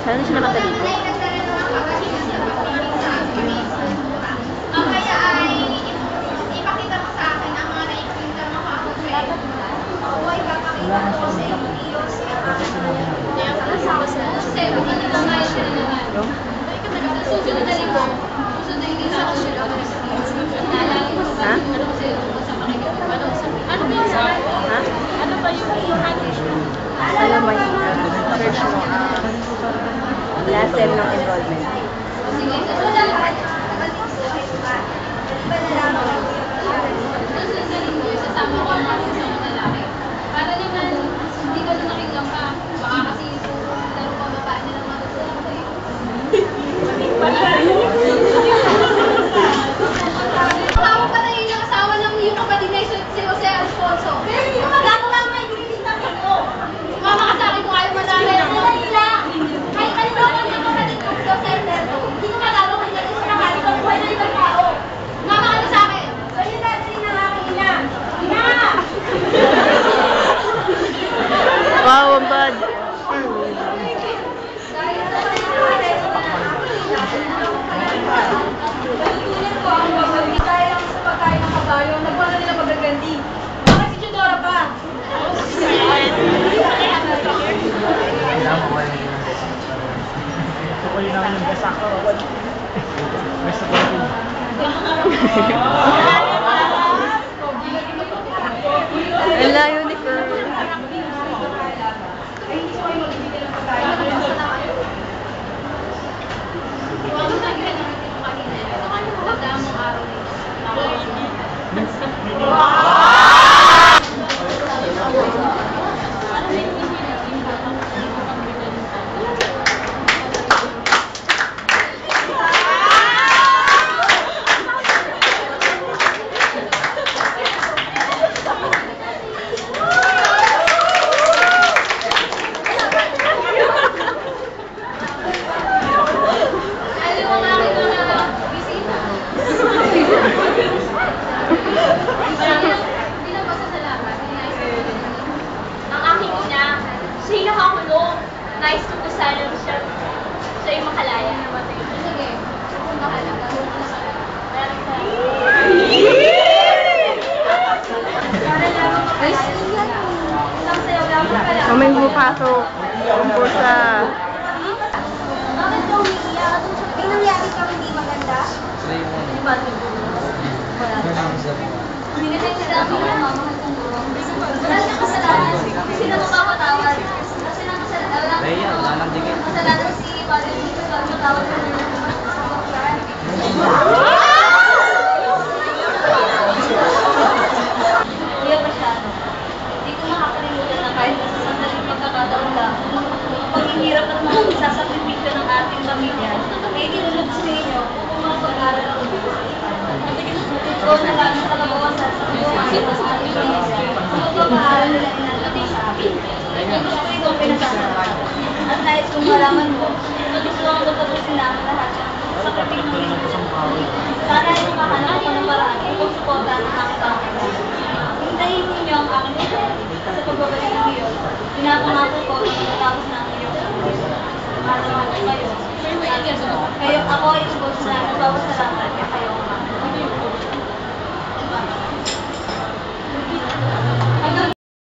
Sana sila madali. Mamaya ay ipakita mo sa akin ang mga naipinta mo kakapin. Ako ay papakita ko sa videos. Kasi hindi lang nga sila naman. Susundin mo. Susundin din sa sila. Ha? Ano ba yung Ha? ano ba yung Alam mo yung search mo last sem ng enrollment. sige, susundin mo. Susundin mo yung sasama ko ang mga lalaki. Para naman, hindi ka na nakinggan pa. Baka kasi laro pa babae nilang matutunan sa'yo. Tama pa na yung asawa ng yung kapatid na si Jose Alfonso. Pero hindi ko magagawa mo yung binibintang ko. Mama ka sa akin kung ayaw madami. Kahit kanino ko yung kapatid ko, Jose Alfonso, hindi ko magagawa yung ganito sa kahit ang buhay ng ibang tao. Mama ka na sa akin. Ganyan na rin ang aking ina. Ina! Wow, ang bad. Tutunan ko ang pagkakas dahil lang sa pagkain ng kabayo, nagwala nila magaganti. Bakit si Chidora pa? Ang layo ni Pearl. Ay, hindi ko kayo magbibigay ng pagkain. Huwag mo na ginagawa dito kanina. Ito ka na magandang mong araw na sino kakulong? Nice to the silence siya. Siya yung makalaya. Sige. Kung makalaga. Isang sayaw lang pala. Mamay mo pasok. Umpo sa... Bakit ka umiiyak? May nangyari kang hindi maganda? Hindi kasi sinabi ng mama ng tumulong. Wala siyang kasalanan. Sino magpapatawad? Kasi nang kasalanan. Kasalanan si Padre Dito sa matawad sa nila. Hindi ako masyado. Hindi ko makakalimutan na kahit sa sandaling pagkakataon lang, paghihirap at mga sasakripisyo ng ating pamilya, ay tinulog sa inyo kung makapag-aral ako dito. Ikaw na lang sa kalabawasan sa buhay ng ating pamilya, kung magpapaaral nila inalagay sa akin. Ang gusto itong pinagsasabi. At nais kong malaman mo, na gusto ang magtapusin na ang lahat ng sakripisyo. Sana ay makahanap ko ng paraan upang suportahan ang aking pamilya. Hintayin ninyo ang aking ito sa pagbabalik ng Diyos. Pinapangako ko na matapos na ang iyong araw kayo. Kayo, ako ay ubos na nagpapasalamat